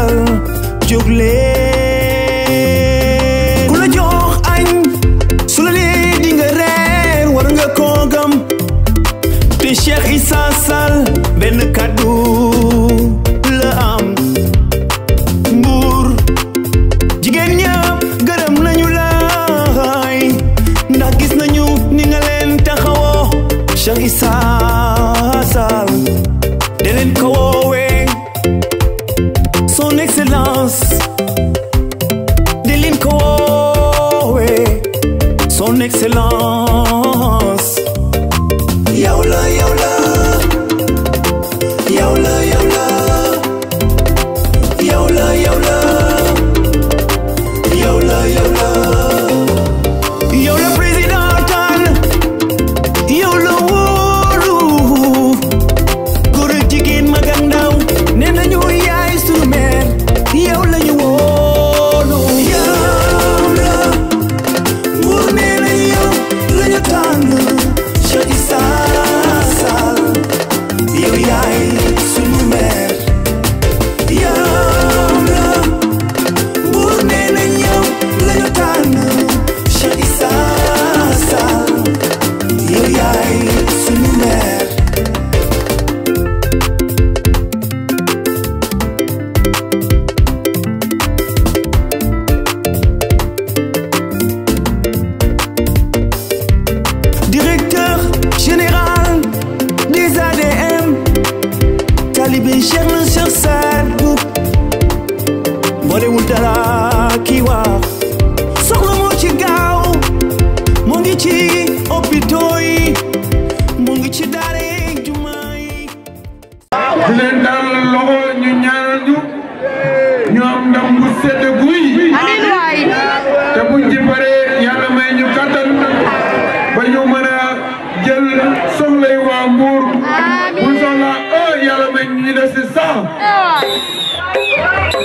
Sall jóg leen ku la jox añ su la lee di nga reer war nga koo gëm te Cheikh Issa Sall benn kàddu la am Mbour jigéen ñëpp gërëm nañu laay ndax gis nañu ni nga leen taxawoo Cheikh Issa Sall de leen ko woowee son excellence de leen ko woowee son excellence yow la yow la yow la yow la yow la yow la yow la yow la yow la président Tall yow la wóolu góor ak jigéen mag ak ndaw nee nañu yaay sunu meer yow la ñu wóolu yow la Mbour nee na yow la ñu tànn Cheikh Issa Sall yow yaay sunu meer yow la Mbour nee na yow la ñu tànn Cheikh Issa Sall yow yaay sunu meer directeur général des ADM talibé Cheikh na Cheikh Sadbou boolewul dara kii wax soxla moo ci gaaw mu ngi ci hôpitaux yi mu ngi ci daara yeeg jumaa yi di leen tàllal loxo ñu ñaanal ñu am ndam bu sedd guy te buñ ci paree yàlla may ñu kattan ba ñu mën a jël soxlay waa Mbour bu soxla yàlla may ñu des ci 100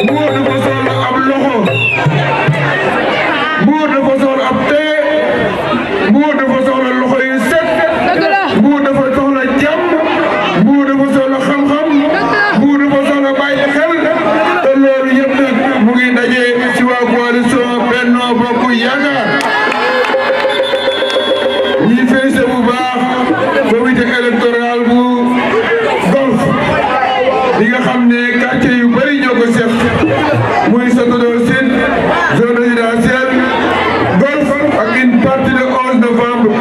Mbour dafa soxla ab loxo Mbour dafa soxla ab tee Mbour dafa soxla loxo yu set Mbour dafa soxla jàmm Mbour dafa soxla xam-xam Mbour dafa soxla bàyyi xel te loolu yëpp nag mu ngi daje ci waa coalition Benno Bokk Yaakaar ñi félicité bu baax comité électoral bu Golf li nga xam ne quartier yu bëri ñoo ko seq muy Sokodor Sine zone résidentielle Golf ak une partie de 11 novembre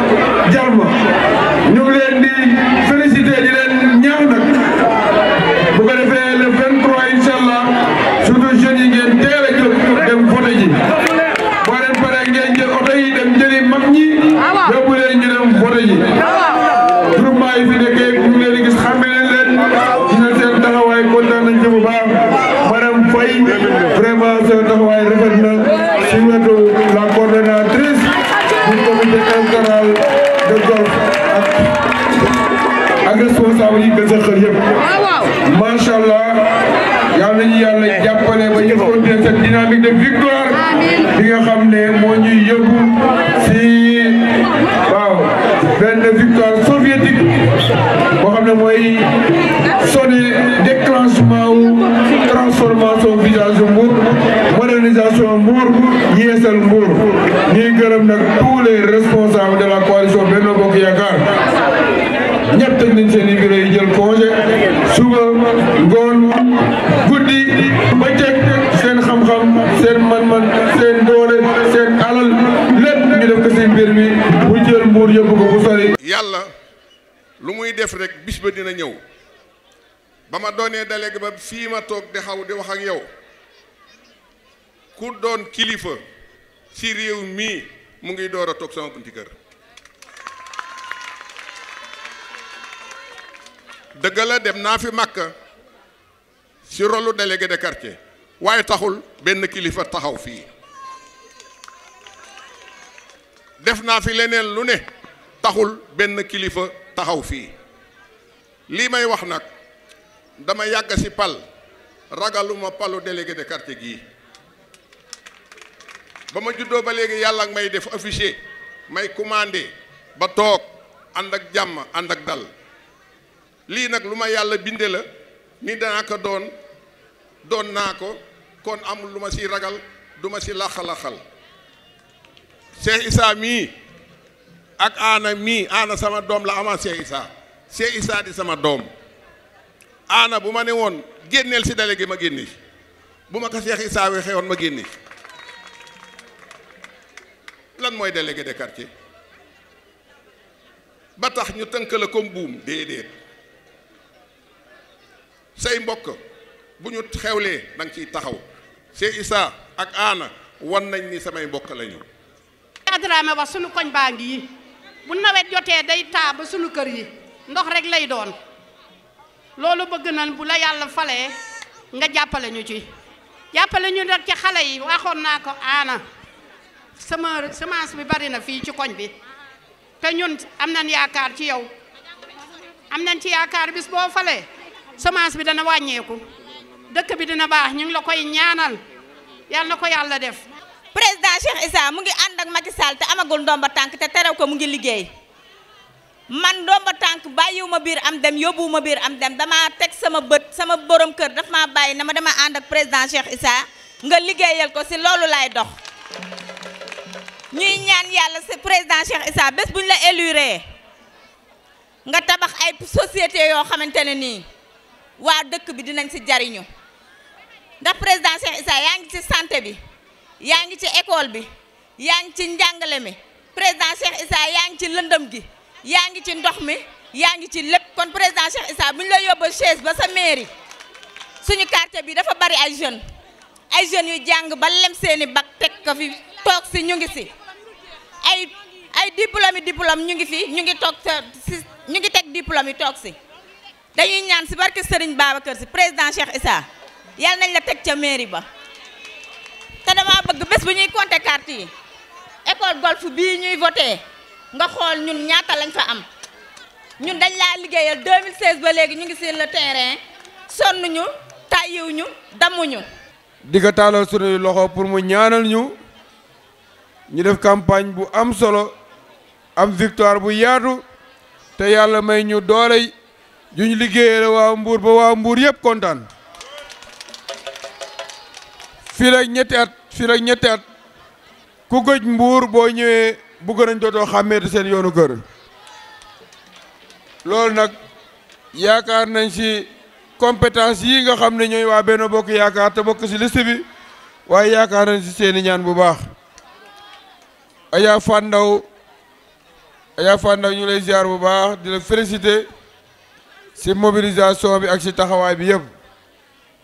Jalma ñu ngi leen di félicité di leen ñaax nag bu ko defee le 23 incha allah surtout jeunes yi ngeen teel a jóg dem voté ji boo leen paree ngeen jël oto yi dem jëli mag ñi yóbbu leen ñu dem voté ji groupement yi fi nekkee ñu ngi leen di gis xàmme leen gis na seen taxawaay kontaan nañ ci bu baax madame Faye vraiment seen taxawaay rafet na si wetu la coordonnatrice du comité électoral de Golf ak responsable yi nga xel yëpp macha allah yal nañu yàlla jàppale ba ñu continuer cette dynamique de victoire bi nga xam ne moo ñuy yóbbu si waaw benn victoire soviétique boo xam ne mooy sonné déclenchement wu transformation visage Mbour modernisation Mbour yeesal Mbour ñuy gërëm nag tous les responsables de la coalition Benno Bokk Yaakaar ñëpp teg nañ seen i bureau yi jël congé suba ngoon guddi bëccëg seen xam-xam seen man-man seen doole seen alal lépp ñu def ko si mbir mi bu jël Mbour yóbbu ko bu sori. yàlla lu muy def rek bis ba dina ñëw ba ma doonee délégué ba fii ma toog di xaw di wax ak yow ku doon kilifa ci réew mii mu ngi door a toog sama bunti kër. dëgg la dem naa fi Makka ci rolu délégué de quartier waaye taxul benn kilifa taxaw fii def naa fi leneen lu ne taxul benn kilifa taxaw fii lii may wax nag dama yàgg ci pal ragaluma palu délégué de quartier gii ba ma juddoo ba léegi yàlla ak may def officier may commandé ba toog ànd ak jàmm ànd ak dal lii nag lu ma yàlla binde la ni danaa ko doon doon naa ko kon amul lu ma si ragal du ma si laxal-laxal Cheikh Issa mii ak Aana mii Aana sama doom la ama Cheikh Issa di sama doom Aana bu ma ne woon génneel si délégué ma génne bu ma ko Cheikh Issa waxee woon ma génne lan mooy délégué de quartier ba tax ñu tënk la comme buum déedéet say mbokk bu ñu xewlee da nga ciy taxaw Cheikh Issa ak Aana wan nañ ni samay mbokk lañu. Adrame wax sunu koñ baa ngi yi bu nawet jotee day taa ba sunu kër yi ndox rek lay doon loolu bëgg nañ bu la yàlla falee nga jàppale ñu ci jàppale ñu nag ci xale yi waxoon naa ko Aana sama semence bi bari na fii ci koñ bi te ñun am nañ yaakaar ci yow am nañ ci yaakaar bis boo falee semence bi dana wàññeeku dëkk bi dina baax ñu ngi la koy ñaanal yàlla na ko yàlla def. président Cheikh Issa mu ngi ànd ak Macky Sall te amagul ndomba tànk te terew ko mu ngi liggéey man ndomba tànk bàyyiwuma biir am dem yóbbuwuma biir am dem dama teg sama bët sama borom kër daf maa bàyyi na ma dama ànd ak président Cheikh Issa nga liggéeyal ko si loolu laay dox ñuy ñaan yàlla si président Cheikh Issa bés bu ñu la éluré nga tabax ay société yoo xamante ne nii waa dëkk bi dinañ si jariñu ndax président Cheikh Issa yaa ngi ci santé bi yaa ngi ci école bi yaa ngi ci njàngale mi président Cheikh Issa yaa ngi ci lëndëm gi yaa ngi ci ndox mi yaa ngi ci lépp kon président Cheikh Issa bu ñu la yóbbu chaise ba sa mairie suñu quartier bi dafa bari ay jeunes yu jàng ba lem seeni bac teg ko fi toog si ñu ngi si ay diplôme ñu ngi fi ñu ngi toog ñu ngi teg diplôme yi toog si dañuy ñaan si barke Serigne Babacar si président Cheikh Issa yàlla nañ la teg ca mairie ba te dama bëgg bés bu ñuy compter carte yi école golf bii ñuy voté nga xool ñun ñaata lañ fa am ñun dañ laa liggéeyal 2016 ba léegi ñu ngi sur le terrain sonnuñu tàyyiwuñu dammuñu. di ko taalal sunuy loxo pour mu ñaanal ñu def campagne bu am solo am victoire bu yaatu te yàlla may ñu doole juñ liggéeyal waa Mbour ba waa Mbour yëpp kontaan. fii la ñetti at ku gëj Mbour boo ñëwee bugg nañ dootoo xàmmeeti seen yoonu kër loolu nag yaakaar nañ ci compétence yi nga xam ne ñooy waa Benno Bokk Yaakaar te bokk ci liste bi waaye yaakaar nañ ci seeni ñaan bu baax Adja Fandaw ñu lay ziar bu baax di la féliciter ci mobilisation bi ak ci taxawaay bi yëpp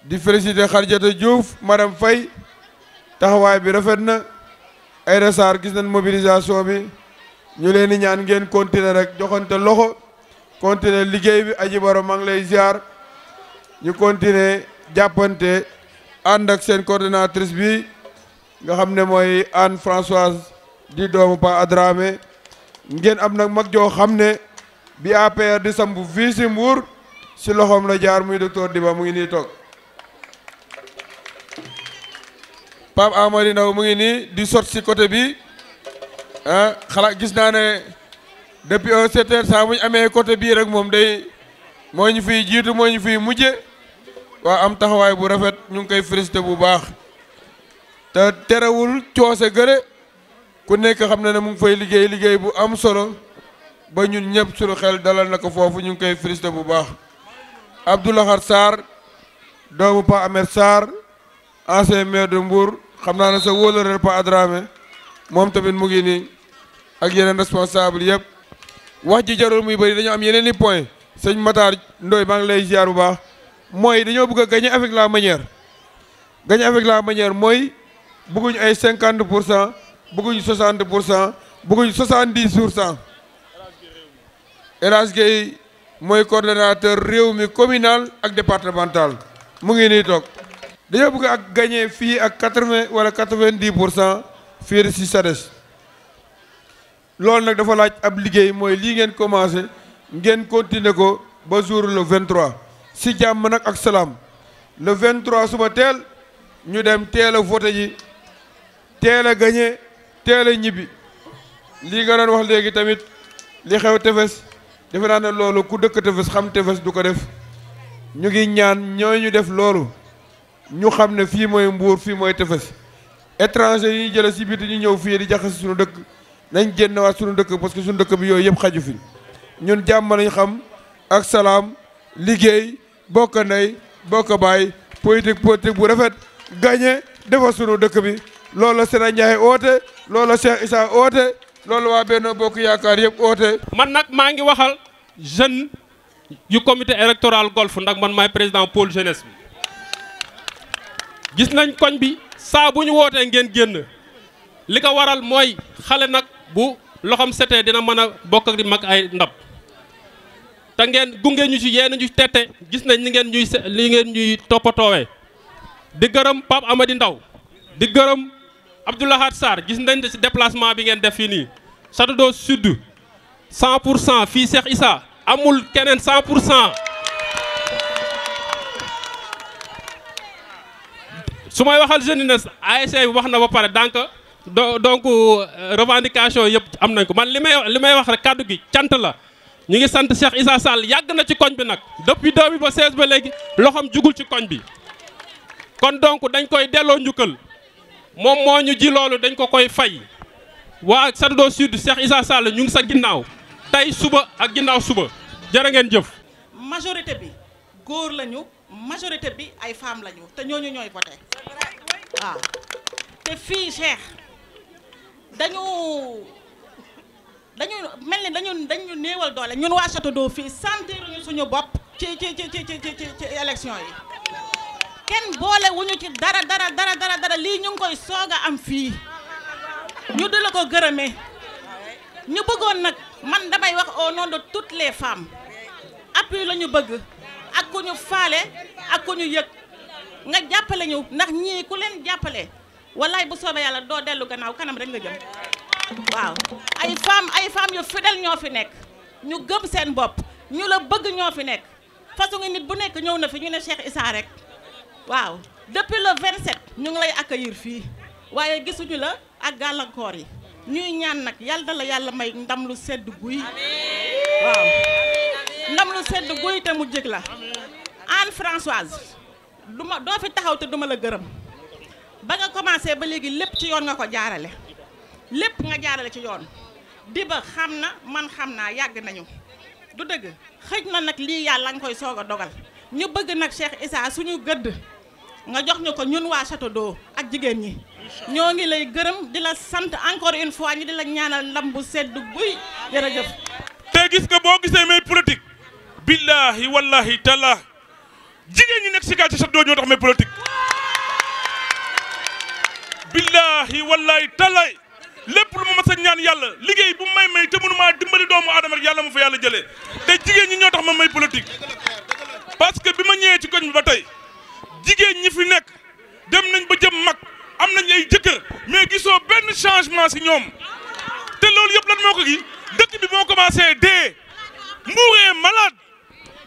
di féliciter Khadijata Diouf madame Faye taxawaay bi rafet na Aïda Sarr gis nañ mobilisation bi ñu leen di ñaan ngeen continuer rek joxante loxo continuer liggéey bi Aji Baro maa ngi lay ziar ñu continuer jàppante ànd ak seen coordonnatrice bi nga xam ne mooy Anne Françoise di doomu Pa Adramé ngeen am nag mag joo xam ne bi APR di samp fii si Mbour si loxoom la jaar muy docteur Diba mu ngi nii toog Pape Amady Ndaw mu ngi nii di sot si côté bi xalaat gis naa ne depuis un certain temps bu ñu amee côté bii rek moom day moo ñu fiy jiitu moo ñu fiy mujje waa am taxawaay bu rafet ñu ngi koy félicité bu baax te terewul coose gëre ku nekk xam na ne mu ngi fay liggéey bu am solo ba ñun ñëpp suñu xel dalal na ko foofu ñu ngi koy félicité bu baax Abdoulahar Sarr doomu Pa Ahmed Sarr ancien maire de Mbour xam naa ne sa wóolëreel Pa Adramé moom tamit mu ngi nii ak yeneen responsable yëpp wax ji jarul muy bëri dañoo am yeneen i point sëñ Matar Ndoye maa ngi lay ziar bu baax mooy dañoo bëgg a gagner avec la manière mooy bëgguñu ay 50% bëgguñu 60% bëgguñu 70%. El Hadj Gueye mooy coordonnateur réew mi communal ak départemental mu ngi nii toog dañoo bëgg ak gagner fii ak 80 wala 90% fii si SADES loolu nag dafa laaj ab liggéey mooy lii ngeen commencé ngeen continuer ko ba jour le 23 si jàmm nag ak salaam le 23 suba teel ñu dem teel a voté ji teel a gagné teel a ñibbi lii nga doon wax léegi tamit li xew tefes defe naa ne loolu ku dëkk tefes xam tefes du ko def ñu ngi ñaan ñooñu def loolu ñu xam ne fii mooy Mbour fii mooy tefes étranger yi jële si biti ñu ñëw fii di jaxase suñu dëkk nañ génnewaat suñu dëkk parce que suñu dëkk bi yooyu yëpp xaju fi ñun jàmm lañ xam ak salaam liggéey bokk ndey bokk baay politique bu rafet gagné defar suñu dëkk bi loolu la Sénégal Ndiaye oote loolu la Cheikh Issa oote loolu waa Benno Bokk Yaakaar yëpp oote. man nag maa ngi waxal jeune yu comité électoral golf ndax man maay président pôle jeunesse bi gis nañ koñ bi saa bu ñu wootee ngeen génn li ko waral mooy xale nag bu loxom setee dina mën a bokk ak di mag ay ndab te ngeen gunge ñu ci yéen ñu tette gis nañ li ngeen ñuy toppatoowee di gërëm Pape Amady Ndaw di gërëm Abdoulahat Sarr gis nañ ci déplacement bi ngeen def fii nii Château d'Eau Sud 100% fii Cheikh Issa amul keneen 100%. su may waxal jeunesse ASC bi wax na ba pare donc revendication yëpp am nañ ko man li may wax rek kàddu gi cant la ñu ngi sant Cheikh Issa Sall yàgg na ci koñ bi nag depuis 2016 ba léegi loxoom jugul ci koñ bi kon donc dañ koy delloo njukkal moom moo ñu ji loolu dañ ko koy fay waa Château d'Eau Sud Cheikh Issa Sall ñu ngi sa ginnaaw tey suba ak ginnaaw suba jërë ngeen jëf. majorité bi góor lañu majorité bi ay femmes lañu te ñooñu ñooy voté waaw te fii Cheikh dañu mel ni dañu néewal doole ñun waa Château d'Eau fii sentiruñu suñu bopp ci élection yi kenn boole wuñu ci dara lii ñu ngi koy soog a am fii ñu di la ko gërëmee ñu bëggoon nag man damay wax au nom de toutes les femmes appui la ñu bëgg ak ku ñu faale ak ku ñu yëg nga jàppale ñu ndax ñii ku leen jàppale wallaay bu soobee yàlla doo dellu gannaaw kanam rek nga jëm waaw ay femmes yu fidèle ñoo fi nekk ñu gëm seen bopp ñu la bëgg ñoo fi nekk façon nit bu nekk ñëw na fi ñu ne Cheikh Issa rek waaw depuis le 27 ñu ngi lay accueillir fii waaye gisuñu la ak gàllankoor yi ñuy ñaan nag yàlla na la yàlla may ndam lu sedd guy waaw ndam lu sedd guy te mu jëg la Anne Françoise doo fi taxaw te duma la gërëm ba nga commencé ba léegi lépp ci yoon nga ko jaarale lépp nga jaarale ci yoon Diba xam na man xam naa yàgg nañu du dëgg xëj na nag lii yàlla nga koy soog a dogal ñu bëgg nag Cheikh Issa suñu gëdd nga jox ñu ko ñun waa Château d'Eau ak jigéen ñi ñoo ngi lay gërëm di la sant encore une fois ñu di la ñaanal ndam bu sedd guy jërëjëf. te gis nga boo gisee may politique billahi wallahi taala jigéen ñi nekk si quartier Château d'Eau ñoo tax may politique billahi wallahi taala lépp lu ma mas a ñaan yàlla liggéey bu may te mënuma dimbali doomu aadama rek yàlla mu fa yàlla jëlee te jigéen ñi ñoo tax ma may politique parce que bi ma ñëwee ci koñ bi ba tey jigéen ñi fi nekk dem nañ ba jëm mag am nañ ay jëkkër mais gisoo benn changement si ñoom te loolu yëpp lan moo ko gi dëkk bi moo commencé dee Mbour est malade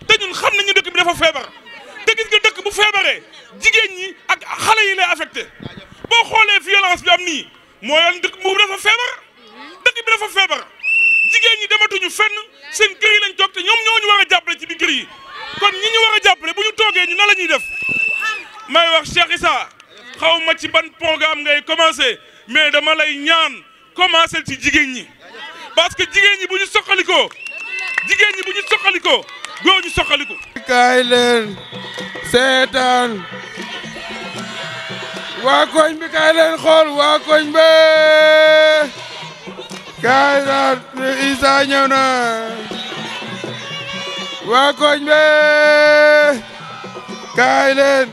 te ñun xam nañu dëkk bi dafa feebar te gis nga dëkk bu feebaree jigéen ñi ak xale yi lay affecté boo xoolee violence bi am nii mooy yoon dëkk Mbour dafa feebar dëkk bi dafa feebar jigéen ñi dematuñu fenn seen kër yi lañ toog te ñoom ñoo ñu war a jàppale ci biir kër yi kon ñi ñu war a jàppale bu ñu toogee ñu nan la ñuy def may wax Cheikh Issa xaw ma ci ban programme ngay commencé mais dama lay ñaan commencé ci jigéen ñi parce que jigéen ñi bu ñu soqalikoo góor ñu soqaliko. kaay leen seetaan waa koñ bi kaay leen xool waa koñ bi kaay leen Issa ñëw na waa koñ bi kaay leen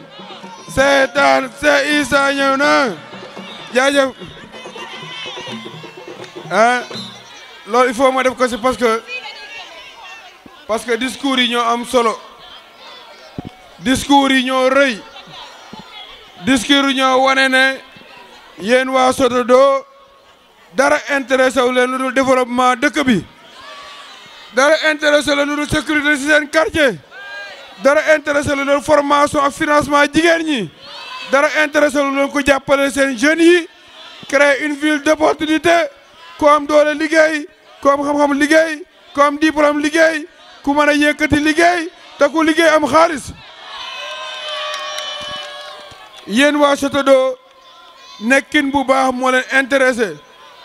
seetaan Issa ñëw na jaajëf ah loolu il faut ma def ko si parce que discours yi ñoo am solo discours yi ñoo rëy discours yi ñoo wane ne yéen waa Château d'Eau dara intéressé wu leen lu dul développement dëkk bi dara intéressé leen lu dul sécurité ci seen quartier dara intéressé lu dul formation ak financement jigéen ñi dara intéressé lu dul ko jàppale seen jeunes yi créer une ville d'opportunité ku am doole liggéey ku am xam-xam liggéey ku am diplôme liggéey ku mën a yëkkati liggéey te ku liggéey am xaalis yéen waa Château d'Eau nekkin bu baax moo leen intéressé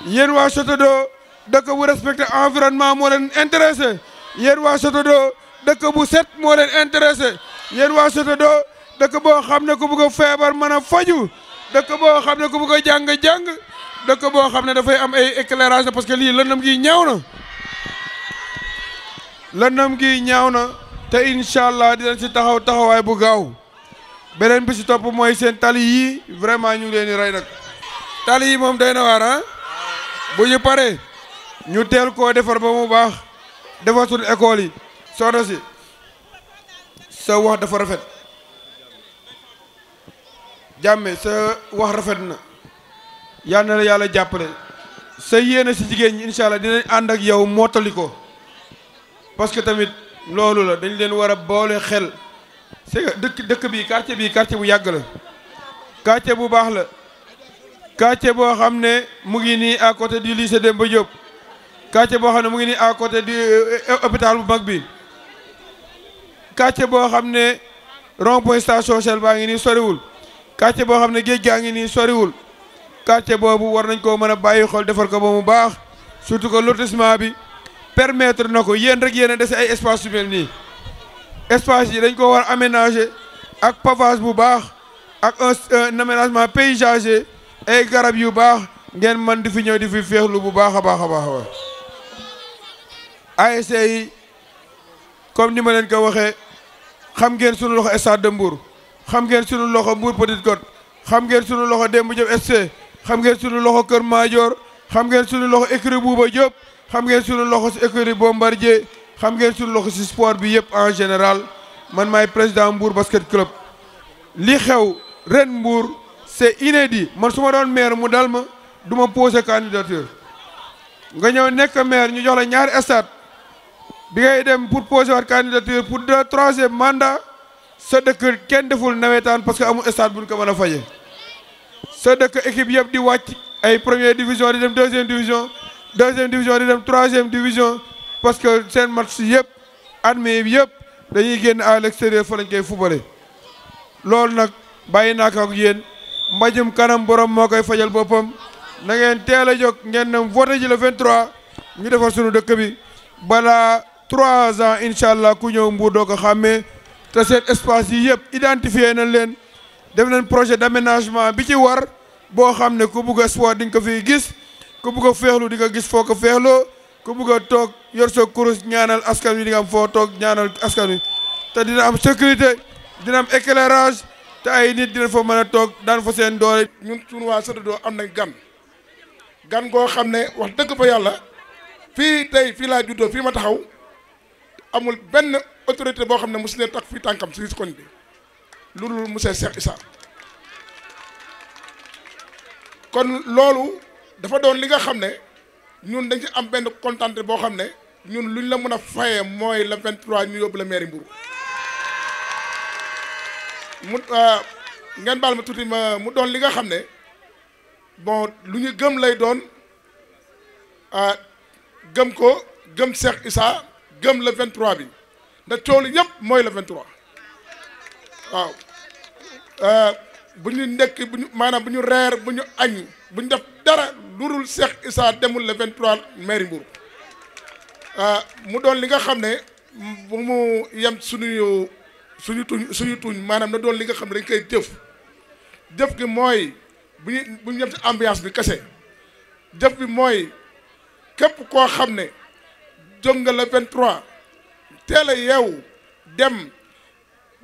yéen waa Château d'Eau dëkk bu respecté environnement moo leen intéressé yéen waa Château d'Eau dëkk bu set moo leen intéressé yéen waa Château d'Eau dëkk boo xam ne ku bëgg a feebar mën a faju dëkk boo xam ne ku bëgg a jàng-jàng dëkk boo xam ne dafay am ay éclairage parce que lii lëndëm gi ñaaw na lëndëm gi ñaaw na te incha allah dinañ si taxaw taxawaay bu gaaw beneen bi si topp mooy seen tali yi vraiment ñu ngi leen di rey nag tali yi moom day na waar ah bu ñu paree ñu teel koo defar ba mu baax defar suñu école yi soxna si sa wax dafa rafet jàmme sa wax rafet na yal na la yàlla jàppale sa yéene si jigéen ñi incha allah dinañ ànd ak yow mottali ko parce que tamit loolu la dañ leen war a boole xel c'est que dëkk bi quartier bu yàgg la quartier bu baax la quartier boo xam ne mu ngi nii à côté du lycée Demba Diop quartier boo xam ne mu ngi nii à côté du hôpital bu mag bi quartier boo xam ne rond-point station Shell baa ngi nii soriwul quartier boo xam ne géej gaa ngi nii soriwul quartier boobu war nañ koo mën a bàyyi xol defar ko ba mu baax surtout que lotissement bi permettre na ko yéen rek yéen a dese ay espace yu mel nii espace yi dañ ko war a aménager ak pavage bu baax ak un aménagement paysager ay garab yu baax ngeen man di fi ñëw di fi féexlu bu baax a baax a baax ASC yi comme ni ma leen ko waxee xam ngeen sunu loxo Stade de Mbour xam ngeen sunu loxo Mbour Petite Côte xam ngeen sunu loxo Demba Diop SC xam ngeen sunu loxo Kër Madior xam ngeen sunu loxo écurie Bouba Diop xam ngeen sunu loxo si écurie Bombardier xam ngeen sunu loxo si sport bi yëpp en général man maay président Mbour basket club li xew ren Mbour c'est inédit man su ma doon maire mu dal ma du ma poser candidature nga ñëw nekk maire ñu jox la ñaari stade bi ngay dem pour poser waat candidature pour de troisième mandat sa dëkk kenn deful nawetaan parce que amul stade bu ñu ko mën a faje sa dëkk équipe yëpp di wàcc ay première division di dem deuxième division di dem troisième division parce que seen match yëpp admis yëpp dañuy génn à l'extérieur fa lañ koy fubale loolu nag bàyyi naa ko ak yéen mbajum kanam borom moo koy fajal boppam na ngeen teel a jóg ngeen dem voté ji le 23 ñu defar sunu dëkk bi balaa 3 ans incha allah ku ñëw Mbour doo ko xàmmee te seen espace yi yëpp identifié nañ leen def nañ projet d'aménagement bi ci war boo xam ne ku bugg a sport di nga ko fiy gis ku bugg a feexlu di nga gis foo ko feexloo ku bugg a toog yor sa kurus ñaanal askan wi di nga am foo toog ñaanal askan wi te dina am sécurité dina am éclairage te ay nit dina fa mën a toog daan fa seen doole. ñun suñu waa Château d'Eau am nañ gan goo xam ne wax dëgg fa yàlla fii tey fii laa juddoo fii ma taxaw amul benn autorité boo xam ne mosu leen tax fii tànkam si koñ bi lu dul monsieur Cheikh Issa kon loolu dafa doon li nga xam ne ñun dañ ci am benn contenté boo xam ne ñun luñ la mën a fayee mooy le 23 ñu yóbbu la mairie Mbour mu ngeen baal ma tuuti mu doon li nga xam ne bon lu ñu gëm lay doon gëm ko gëm Cheikh Issa gëm le 23 bi ndax coow li yëpp mooy le 23 waaw bu ñu ndekki bu ñu maanaam bu ñu reer bu ñu añ bu ñu def dara lu dul Cheikh Issa demul le 23 mairie Mbour mu doon li nga xam ne bu mu yem suñu tuñ maanaam na doon li nga xam ne dañ koy jëf gi mooy bu ñu yem ci ambiance bi kese jëf bi mooy képp koo xam ne jóg nga le 23 teel a yeewu dem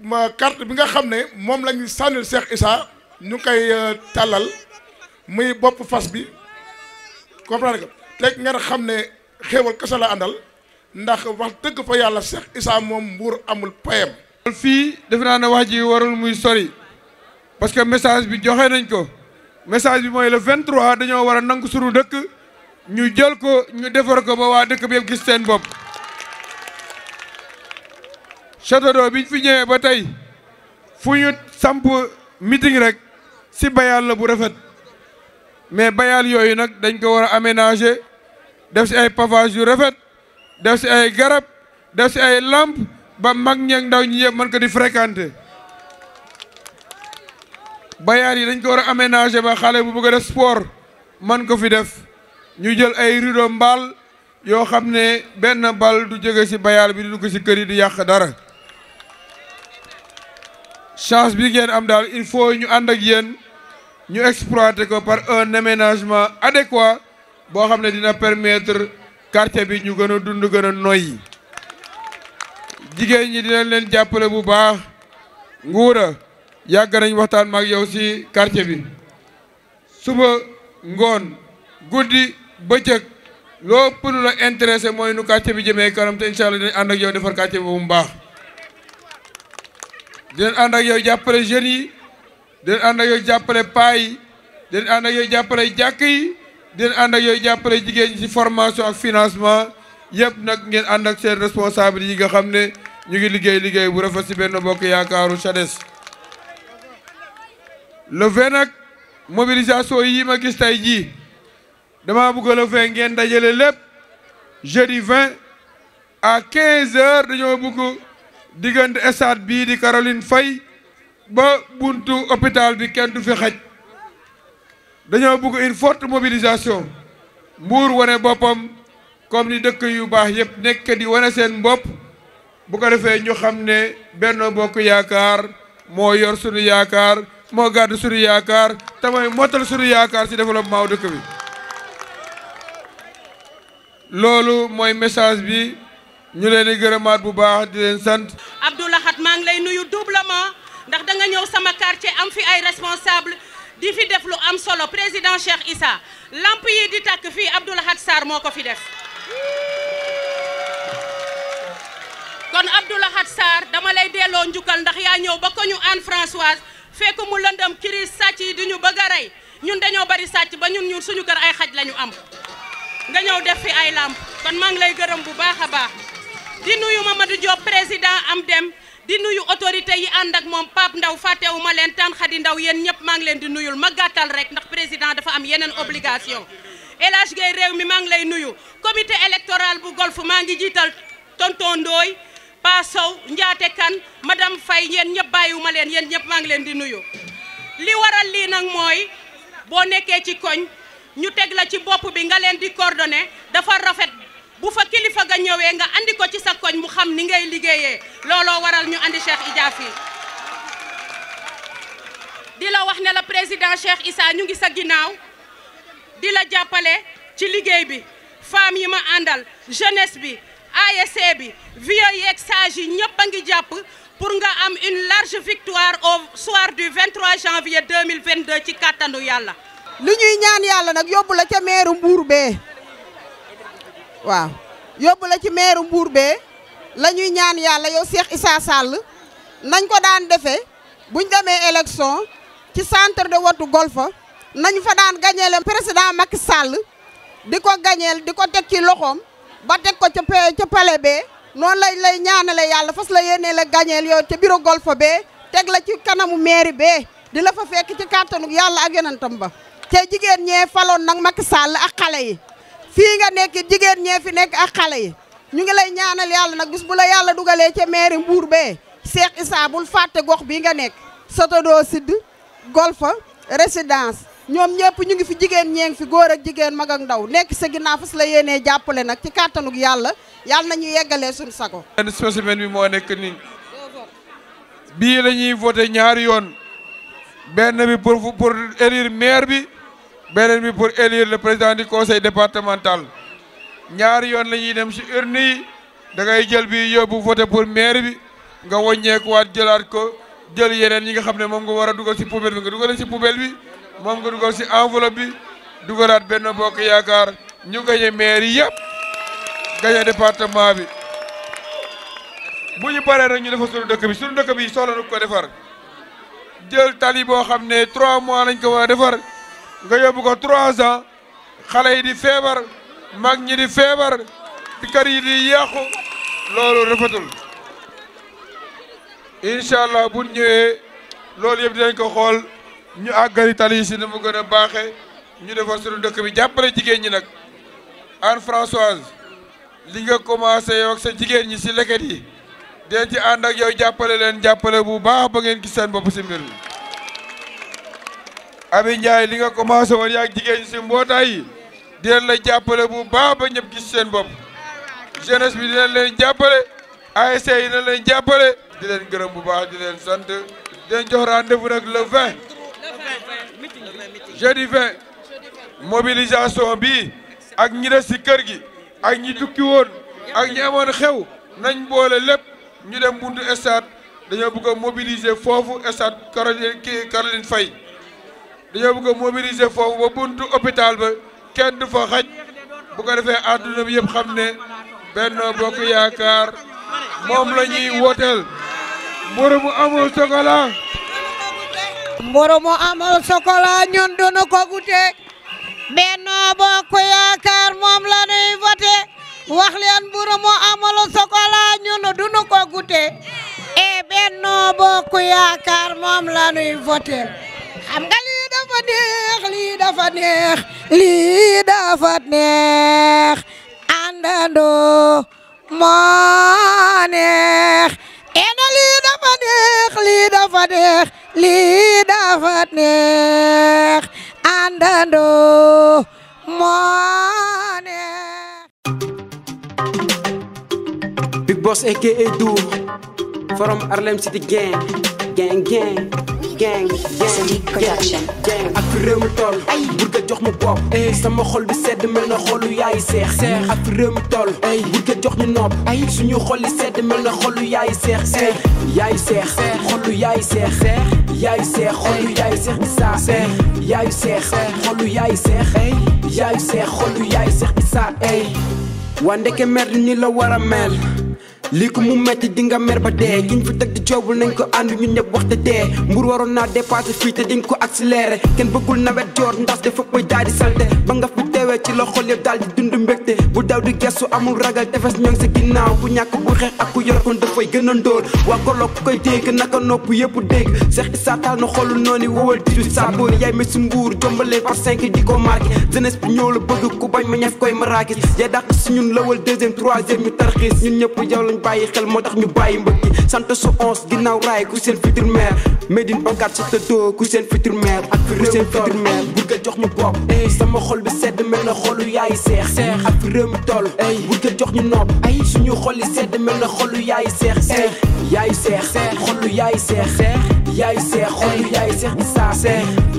ma carte bi nga xam ne moom la ñuy sànnil Cheikh Issa ñu koy tàllal muy bopp fas bi comprendre nga léegi ngeen xam ne xéewal kese la àndal ndax wax dëgg fa yàlla Cheikh Issa moom Mbour amul payam. fii defe naa ne wax ji warul muy sori parce que message bi joxe nañ ko message bi mooy le 23 dañoo war a nangu sunu dëkk ñu jël ko ñu defar ko ba waa dëkk bi yëpp gis seen bopp. Château d'Eau biñ fi ñëwee ba tey fu ñu samp meeting rek si bayal la bu rafet mais bayal yooyu nag dañ ko war a aménager def si ay pavage yu rafet def si ay garab def si ay lampe ba mag ñeeg ndaw ñi yëpp mën ko di fréquenter bayaan yi dañ ko war a aménager ba xale bu bëgg a def sport man ko fi def ñu jël ay rideau mbaal yoo xam ne benn bal du jóge ci bayaal bi di dugg ci kër yi di yàq dara chance bi ngeen am daal il faut ñu ànd ak yéen ñu exploiter ko par un aménagement adéquat boo xam ne dina permettre quartier bi ñu gën a dund gën a noyyi jigéen ñi dinañ leen jàppale bu baax nguura yàgg nañ waxtaan maak yow ci quartier bi suba ngoon guddi bëccëg loo pënu la intéressé mooy nu quartier bi jëmee kanam te incha allah dinañ ànd ak yow defar quartier bi bu mu baax dinañ ànd ak yow jàppale jeunes yi dinañ ànd ak yow jàppale paa yi dinañ ànd ak yow jàppale jàkk yi dinañ ànd ak yow jàppale jigéen ñi ci formation ak financement yëpp nag ngeen ànd ak seen responsable yi nga xam ne ñu ngi liggéey bu rafet ci Benno Bokk Yaakaaru CHADES le 20 nag mobilisation yi ma gis tey jii dama bëgg le 20 ngeen dajale lépp jeudi 20 à 15 heures dañoo bëgg diggante stade bii di Caroline Faye ba buntu hôpital bi kenn du fi xaj dañoo bëgg une forte mobilisation Mbour wane boppam comme ni dëkk yu baax yëpp nekk di wane seen bopp bu ko defee ñu xam ne Benno Bokk Yaakaar moo yor sunu yaakaar moo gàddu sunu yaakaar te mooy mottal sunu yaakaar ci développement dëkk bi loolu mooy message bi ñu leen di gërëmaat bu baax di leen sant. Abdou Lahad maa ngi lay nuyu doublement ndax da nga ñëw sama quartier am fi ay responsable di fi def lu am solo président Cheikh Issa lamp yi di tàkk fii Abdou Lahad Sarr moo ko fi def. kon Abdou Lahad Sarr dama lay delloo njukkal ndax yaa ñëw ba ko ñu Anne Françoise fekk mu lëndëm crise sàcc yi di ñu bëgg a rey ñun dañoo bari sàcc ba ñun suñu kër ay xaj lañu am nga ñëw def fi ay lamp kon maa ngi lay gërëm bu baax a baax di nuyu Mamadou Diop président am dem di nuyu autorité yi ànd ak moom Pape Ndaw fàttewuma leen Tan Khady Ndaw yéen ñëpp maa ngi leen di nuyul ma gàttal rek ndax président dafa am yeneen obligation El Hadj Gueye réew mi maa ngi lay nuyu comité électoral bu golf maa ngi jiital tonton Ndoye Pa Sow Ndiaate Kan madame Faye yéen ñëpp bàyyiwuma leen yéen ñëpp maa ngi leen di nuyu li waral lii nag mooy boo nekkee ci koñ ñu teg la ci bopp bi nga leen di coordonné dafa rafet bu fa kilifa ga ñëwee nga andi ko ci sa koñ mu xam ni ngay liggéeyee looloo waral ñu andi Cheikh Idia fii di la wax ne la président Cheikh Issa ñu ngi sa ginnaaw di la jàppale ci liggéey bi femmes yi ma àndal jeunesse bi ASC bi vieux yeeg sage yi ñëpp a ngi jàpp pour nga am une large victoire au soir du 23 janvier 2022 ci kàttanu yàlla. li ñuy ñaan yàlla nag yóbbu la ca meeru Mbour bee waaw yóbbu la ci meeru Mbour bee la ñuy ñaan yàlla yow Cheikh Issa Sall nañ ko daan defee buñ demee élection ci centre de vote golf nañ fa daan gañeele président Macky Sall di ko gañeel di ko teg ci loxoom ba teg ko ca palais bee noonu lay ñaanale yàlla fas la yéene la gañeel yow ca bureau golf bee teg la ci kanamu mairie bee di la fa fekk ci kàttanu yàlla ak yonentam ba te jigéen ñee faloon nag Macky Sall ak xale yi fii nga nekk jigéen ñee fi nekk ak xale yi ñu ngi lay ñaanal yàlla nag bis bu la yàlla dugalee ca mairie Mbour bee Cheikh Issa bul fàtte gox bii nga nekk Sotodo Sud golf résidence ñoom ñëpp ñu ngi fi jigéen ñee ngi fi góor ak jigéen mag ak ndaw nekk sa ginnaaw fas la yéenee jàppale nag ci kàttanug yàlla nañu yeggalee suñu sago. benn spécimen bi moo nekk nii bii la ñuy voté ñaari yoon benn bi pour élire maire bi beneen bi pour élire le président du conseil départemental ñaari yoon la ñuy dem ci urne yi da ngay jël bi yóbbu voté pour maire bi nga wàññeekuwaat jëlaat ko jël yeneen yi nga xam ne moom nga war a dugal ci poubelle bi nga dugal ci poubelle bi moom nga dugal ci enveloppe bi dugalaat Benno Bokk Yaakaar ñu gañe maire yi yëpp gañe département bi bu ñu paree rek ñu defar suñu dëkk bi soxla na ko defar jël tali boo xam ne 3 mois lañ ko war a defar nga yóbbu ko 3 ans xale yi di feebar mag ñi di feebar kër yi di yàqu loolu rafetul incha allah bu ñëwee loolu yëpp dinañ ko xool ñu àggali tali yi si ni mu gën a baaxee ñu defar suñu dëkk bi jàppale jigéen ñi nag Anne Françoise li nga commencé yow ak sa jigéen ñi si leket yi den ci ànd ak yow jàppale leen jàppale bu baax ba ngeen gis seen bopp si mbir mi Abi Ndiaye li nga commencé woon yaa jigéen si mbootaay yi di leen la jàppale bu baax ba ñëpp gis seen bopp jeunesse bi di leen jàppale ASC yi dina leen jàppale di leen gërëm bu baax di leen sant di leen jox rendez-vous nag le 20 jeudi 20 mobilisation bi ak ñi des si kër gi ak ñi tukki woon ak ñi amoon xew nañ boole lépp ñu dem buntu stade dañoo bëgg a mobiliser foofu stade Caroline Faye dañoo bëgg a mobiliser foofu ba buntu hôpital ba kenn du fa xaj bu ko defee àdduna bi yëpp xam ne Benno Bokk Yaakaar moom la ñuy wooteel mburu mu amul chocolat. mburu mu amul chocolat ñun duñu ko goûté. Benno Bokk Yaakaar moom la ñuy voté wax leen mburu mu amul chocolat ñun duñu ko goûté et Benno Bokk Yaakaar moom la ñuy voté. xam nga lii dafa neex lii dafa neex lii dafa neex àndandoo moo neex ena lii dafa neex lii dafa neex lii dafa neex àndandoo moo neex. Big Boss aka Dour from Harlem City gang gang gang gang gang ak fi réew mi toll bur nga jox mu bopp sama xol bi sedd mel na xolu yaay seex ak fi réew mi toll bur nga jox ñu nopp suñu xol yi sedd mel na xolu yaay seex yaay seex xolu yaay seex yaay seex xolu yaay seex Issa yaay seex xolu yaay seex yaay seex xolu yaay seex Issa waa ndeke mer ni la war a mel lii ko mu metti di nga mer ba dee giñ fi teg di joobul nañ ko ànd ñun ñëpp waxte dee mbur waroon naa dépassé fii te diñ ko accéléré kenn bëggul nawet joor ndax dafa koy daal di salte ba nga fi teewee ci la xol yëpp daal di dund mbégte bu daw di gestu amul ragal tefes ñoo ngi sa ginnaaw bu ñàkk bu xeex ak ku yor kon dafay gën a ndóol waa golo ku koy dégg naka nopp yëpp dégg Cheikh Issa taal na xolu noonu wowal didu saboor yaay messi mbuur jombalee par 5 di ko marqué jeunesse bi ñëw la bëgg ku bañ ma ñef koy maraakis yaay dàq si ñun lawal 2e 3e ñu tarxiis ñun ñëpp yow lañ bàyyi xel moo tax ñu bàyyi mbëkki sant su 11 ginnaaw raay ku seen futur maire Médine Bangat sa tëddoo ku seen futur maire ak fi réew mi futur maire bur nga jox ñu bopp sama xol bi sedd mel na xolu yaay seex ak fi réew mi toll bur nga jox ñu nopp suñu xol yi sedd mel na xolu yaay seex yaay seex xolu yaay seex yaay seex xolu yaay seex Issa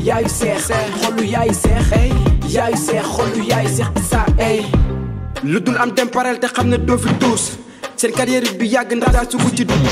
yaay seex xolu yaay seex yaay seex xolu yaay seex Issa lu dul am dem parel te xam ne doo fi tuus seen carrière bi yàgg ndax daa sugu ci dugg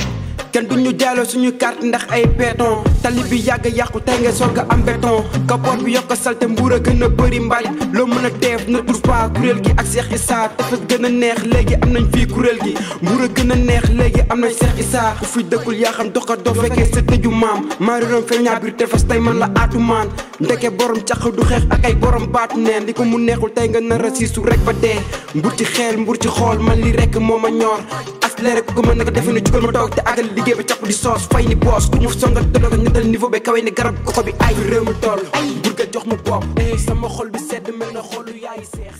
kenn duñu delloo suñu carte ndax ay béton tali bi yàgg yàqu tey nga soog a am béton kapoor bi yokk salte mbuur a gën a bëri mbaaj loo mën a teef na tur pas kuréel gi ak Cheikh Issa tefes gën a neex léegi am nañ fii kuréel gi mbuur a gën a neex léegi am nañ Cheikh Issa ku fi dëkkul yaa xam doxa doo fekkee sa tëju maam maariroom feeñaa biir tefes tey man la aatu maan ndeke borom caq du xeex ak ay borom baatu neen di ko mu neexul tey nga nar a siisu rek ba dee mbur ci xeel mbur ci xool man li rek moo ma ñor leere ku ko mën naka defe ne jugal ma toog te àggal liggéey ba capp di soos fay ni boos ku ñu songal toloo nga dal niveau ba kawe ni garab koko bi ay réew mi toll bur nga jox mu bopp sama xol bi sedd mel na xolu yaay seex